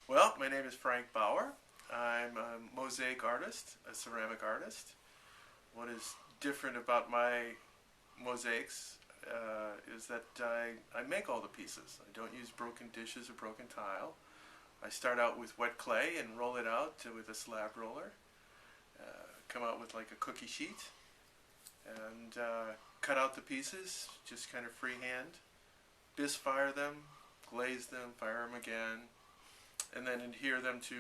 Well, my name is Frank Bauer. I'm a mosaic artist, a ceramic artist. What is different about my mosaics is that I make all the pieces. I don't use broken dishes or broken tile. I start out with wet clay and roll it out with a slab roller. Come out with like a cookie sheet and cut out the pieces, just kind of freehand. Bisque fire them, glaze them, fire them again, and then adhere them to,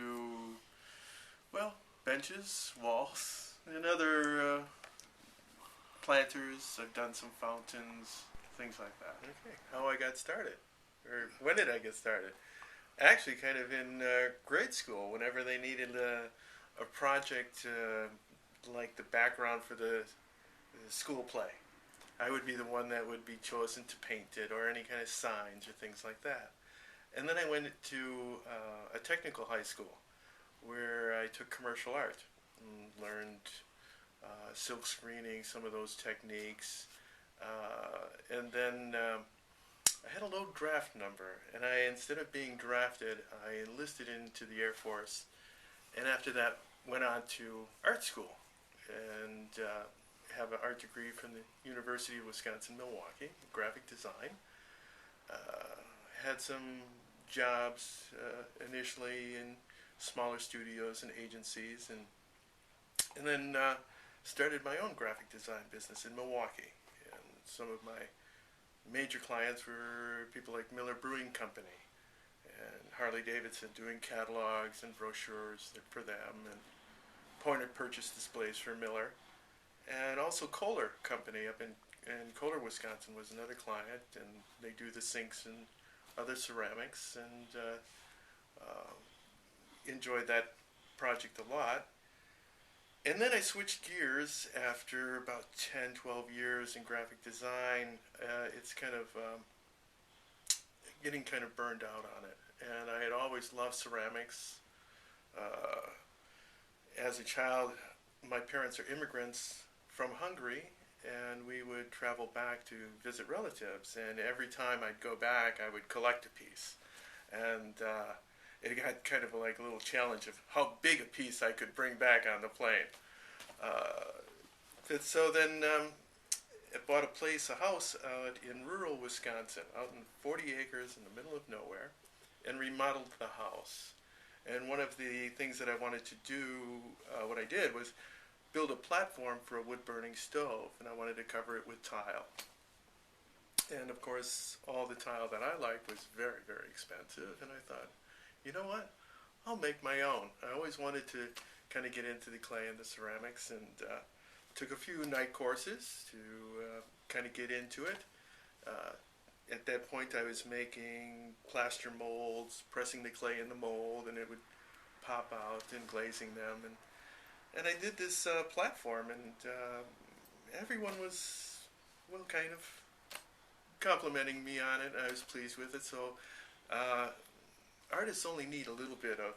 well, benches, walls, and other planters. I've done some fountains, things like that. Okay, how I got started, or when did I get started? Actually, kind of in grade school, whenever they needed a project like the background for the school play. I would be the one that would be chosen to paint it or any kind of signs or things like that. And then I went to a technical high school where I took commercial art and learned silk screening, some of those techniques. And then I had a low draft number, and instead of being drafted, I enlisted into the Air Force. And after that, went on to art school and have an art degree from the University of Wisconsin-Milwaukee, graphic design. Had some jobs initially in smaller studios and agencies, and then started my own graphic design business in Milwaukee. And some of my major clients were people like Miller Brewing Company and Harley Davidson, doing catalogs and brochures for them, and point of purchase displays for Miller. And also Kohler Company up in Kohler, Wisconsin was another client, and they do the sinks and other ceramics, and enjoyed that project a lot. And then I switched gears after about 10, 12 years in graphic design. It's kind of getting kind of burned out on it. And I had always loved ceramics. As a child, my parents are immigrants from Hungary, and we would travel back to visit relatives. And every time I'd go back, I would collect a piece. And it got kind of like a little challenge of how big a piece I could bring back on the plane. So then I bought a house out in rural Wisconsin, out in 40 acres in the middle of nowhere, and remodeled the house. And one of the things that I wanted to do, what I did was build a platform for a wood-burning stove, and I wanted to cover it with tile. And of course, all the tile that I liked was very, very expensive, and I thought, you know what? I'll make my own. I always wanted to kind of get into the clay and the ceramics, and took a few night courses to kind of get into it. At that point, I was making plaster molds, pressing the clay in the mold, and it would pop out, and glazing them. And I did this platform, and everyone was, well, kind of complimenting me on it. I was pleased with it. So artists only need a little bit of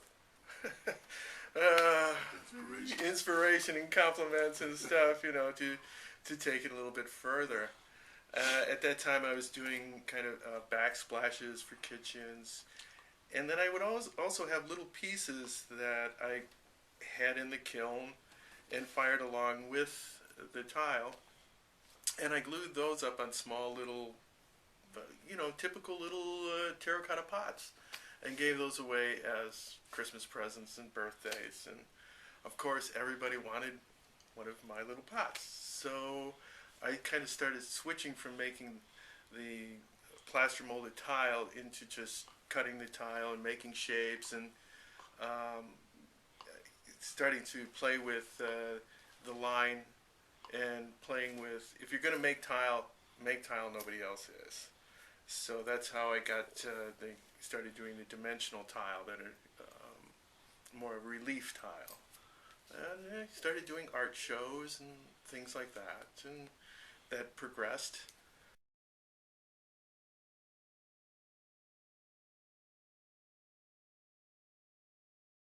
inspiration and compliments and stuff, to take it a little bit further. At that time, I was doing kind of backsplashes for kitchens, and then I would also have little pieces that I had in the kiln and fired along with the tile, and I glued those up on small little, typical little terracotta pots, and gave those away as Christmas presents and birthdays. And of course, everybody wanted one of my little pots. So I kind of started switching from making the plaster molded tile into just cutting the tile and making shapes, and starting to play with the line, and playing with, if you're going to make tile nobody else is. So that's how I they started doing the dimensional tile that are more relief tile. And I started doing art shows and things like that, and that progressed.